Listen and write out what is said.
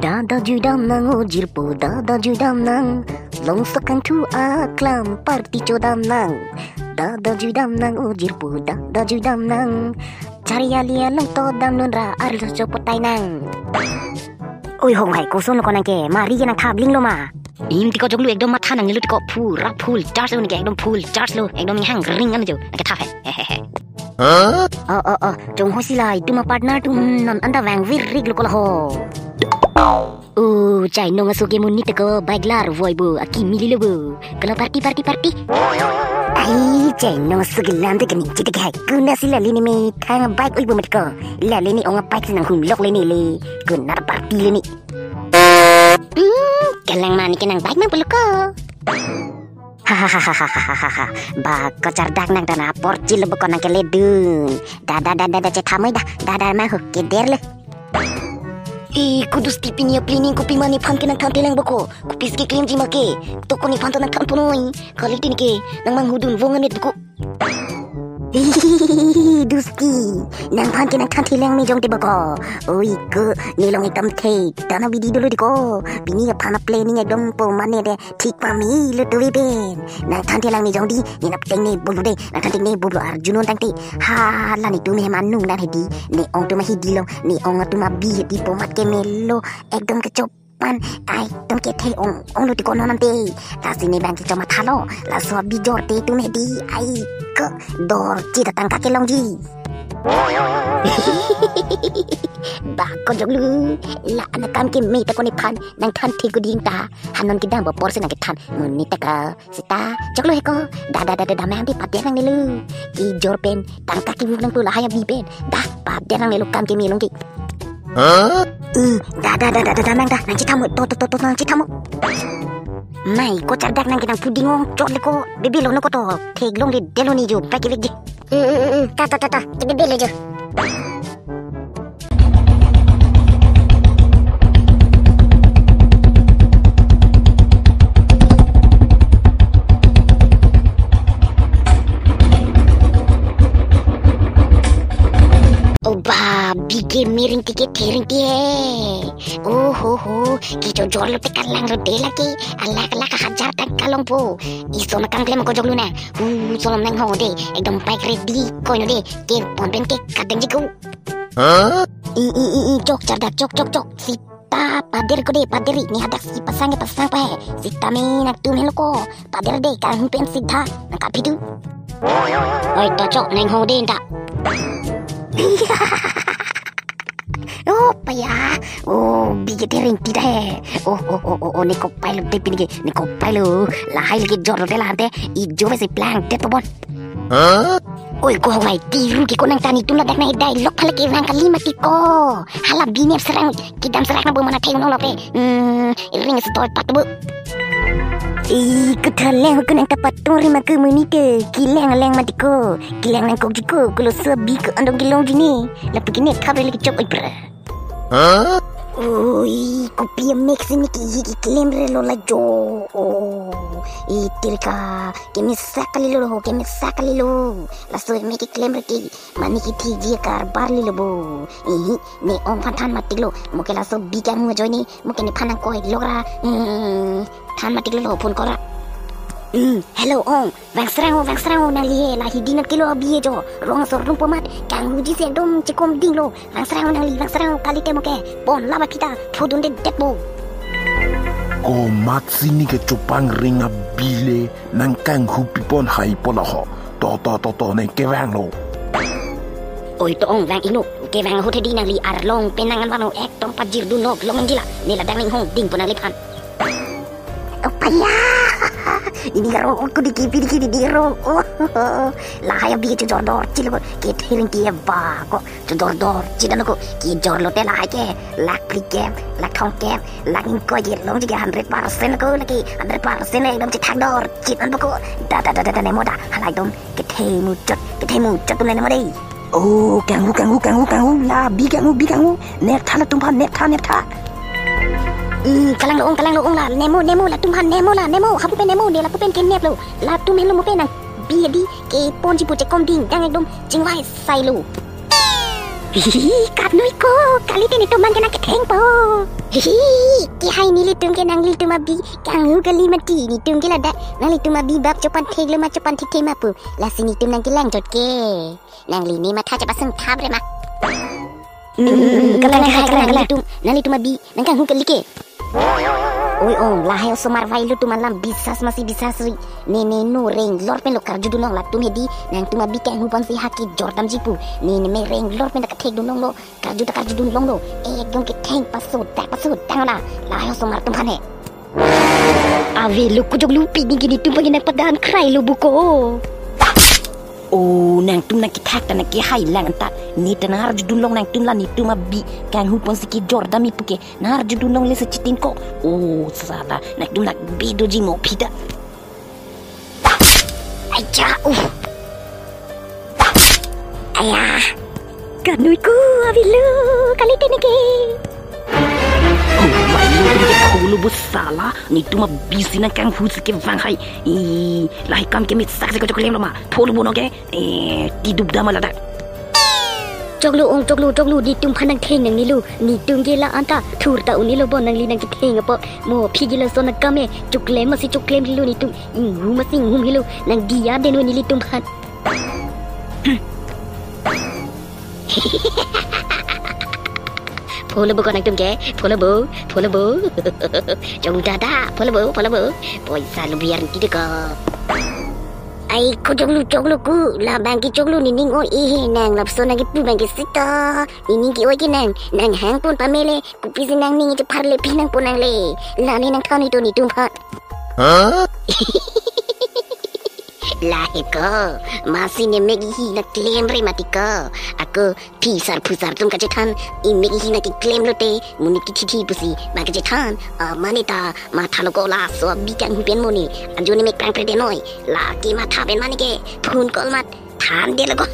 Dada judam nang ujir po dada judam nang longsakan tu aklam parti chodam nang dada judam nang ujir po dada judam nang cari alia long to dam nun ra arlo chopotai nang oi hong hai koson ko nang ke mari ke nang thabling lo ma im tiko joglu ekdom matha nang lu tiko pura full charge lo ke ekdom full charge lo ekdom hang ring an jo ke tha he jong hosilai tu ma partner tu non anda wang vir rig lo ko ho cai nong asuke mun ni teko baiklar voi bu aki mili lo bu kalau party ai cai nong asuke lam te kini cite kai kuna sila lini me kang baik oi bu matko la lini onga baik sinang hum lok lini le kuna party lini kalang mani kenang baik mang peluko hahaha ba ko cardak nang dana porci lebo ko nang ke ledun dada ce thamai dada mang hok ke der le kudus tipinya plining kopi mani phan ke nang than teleng boko kupis ke klim jima ke to ko ni phan to nang than punoi kali tin ke nang mang hudun wongan net ko duski nang phan ke nang than teleng mi jong te boko oi ko ni long itam the dana bidi dulu diko bini ya phana planning ekdom po mane de thik pa mi lu tu ben nang than teleng mi jong di ni nap teng ne bolu de nang than teng ne bolu arjunon tang te ha la ni tu me man nung dan hedi ni ong tu ma hidi lo ni ong tu ma bi di po mat ke melo ekdom kecop ai tom ke the ong lu ti ko non te la sini bang ki choma thalo la so bi jor te tu ne di ai ko dor chi ta tang ka ke long ji ba ko joglu la na kam ke me ta ko ni phan nang than thi ko ding ta hanon ki dang bo por se na ke than mun ni ta ka sita joglu he ko da mang ti pat de nang ne lu ki jor pen tang ka ki bu nang tu la ha ya bi pen da pa de nang ne lu kam ke me long ki da mang da nang ci tamu to nang ci tamu mai ko cardak nang kitang pudingong chot le ko bebelo no ko to theg long le delo ni jo pa ke vek ta ke bebelo jo bige miring tike thering tie ho ki jo jor lo te kalang ro de lagi ala hajar tak kalong po iso na kang klem ko joglu na solom nang ho de ekdom paik ready ko no de ke pon pen ke kadang jiku jok cardak jok sita pader ko de paderi ni hadak si pasang pa sita me nak tu me ko pader de kang pen sita nak kapidu oi to jok nang ho de nda paya bige tering tidak ni ko pailo de pinige ni ko pailo la hail ke jor de la ante I jo se plan de to bon oi ko ngai tiru ki ko nang tani tu la dak nai dai lok phala ke rang kalima ki ko hala bine serang ki dam serang na bo mana theng no lo pe ring stol pat bu ko thaleng ko nang tapat tori ma ke munite kileng matiko kileng nang ko jiko ko lo sabi ko andong kilong gini la begini kabel ki chop oi bra oi kopi mix ni ki claim re lo la jo tilka ke mi sakali lo la so me ki claim re ki mani ki thi ji kar bar li lo bo ne on phan matik lo mo ke la so bi ka mu jo ni mo ke ni phan ko lo ra than matik lo phone ko ra hello ong vang serang na liye la hidinat kilo biye jo rong so rum pomat kang huji se dom cikom ding lo vang serang kali temo ke bon lama kita fodun de depo ko mat sini ke cupang ringa bile nang kang hupi pon hai pola ho to ne ke vang lo oi to ong vang ino ke vang ho thedi nang li ar long penangan wano ek tom pajir du nok long jila ni la dang hong ding pon le phan opaya ini karo aku dikipir di ro lah ya bi jor dor cil ko ke thiring ki ba ko jor dor cidan ko ki jor lo te la ke lak plik lak thong ke lak in ko je long ji 100% ko lagi 100% ekdom ci thak dor cidan ko da ne moda halai dom ke themu jot tu ne mo dei kang la bi kang ne thala tum phan ne tha kalang lo ong la nemo la tumhan nemo hapu pen nemo ne la pen ken nep lo la tum hen lo mo pen nang bi di ke pon ji pu che kom ding dang ekdom jingwai sai lo Hihi, karnoi ko, kali din ito man ka nakateng po. Hihi, kihay nilitung ka nang litumabi, kang hugali mati, nitung kilada, nang litumabi bab copan teg luma copan tek tema po, lasi nitum nang kilang jot ke, nang lini mata cepasang tabre ma. Kalang litum, nang litumabi, nang kang hugali ke. Oi lahai somar vai lu tumalam bisas masih bisa sri nene no reng lor pen lo karju dunong la tumedi nang tumabi kang hupan si haki jordan jipu nene me reng lor pen ka thek dunong lo karju dunong lo ekdom ke theng pasut tangala lahai somar tumhane ave lu kujog lu pini gini tumpagi nak padan krai lu buko nang tum nak kitak tan ki hai lang ta ni tan harju dunong nang tum la ni tumabi kang hupan si ki jordan mi puke na harju dunong le sechitin ko sala nak tum nak bido ji mo pida aja ayah kanui ku avilu kali teneke Kulu besala ni tuma bisi na kang husi ke vanghai lahi kam ke mit sak se ko lem ma tholu bono ke tidub dama lada choglu di tum phanang theng nang nilu ni tum ge la anta thur ta unilo bon nang li nang theng apo mo phigi la sona kame chuklem masi chuklem lilu ni tum hu masi hum hilu nang dia den ni li tum phan Polo bu ko nang tum ke polo bu jong dada polo bu poisa lu biar ti ko ai ko joglu ku la bangki joglu ni ning o nang lap so nang pu bangki sita ini ki o ki nang hang pun pamele ku pisi nang ning je parle pinang pun nang le la ni nang thani to ni tum phat lahi ko masih ne megi hi na claim re mati ko aku pisar pusar tum ka jethan I megi hi na ki claim lote muni ki thi pusi ma ka jethan manita ma thalo ko la so bikan hu pen moni anjuni me krang pre de noi la ki ma tha ben mani ke phun kol mat than de lago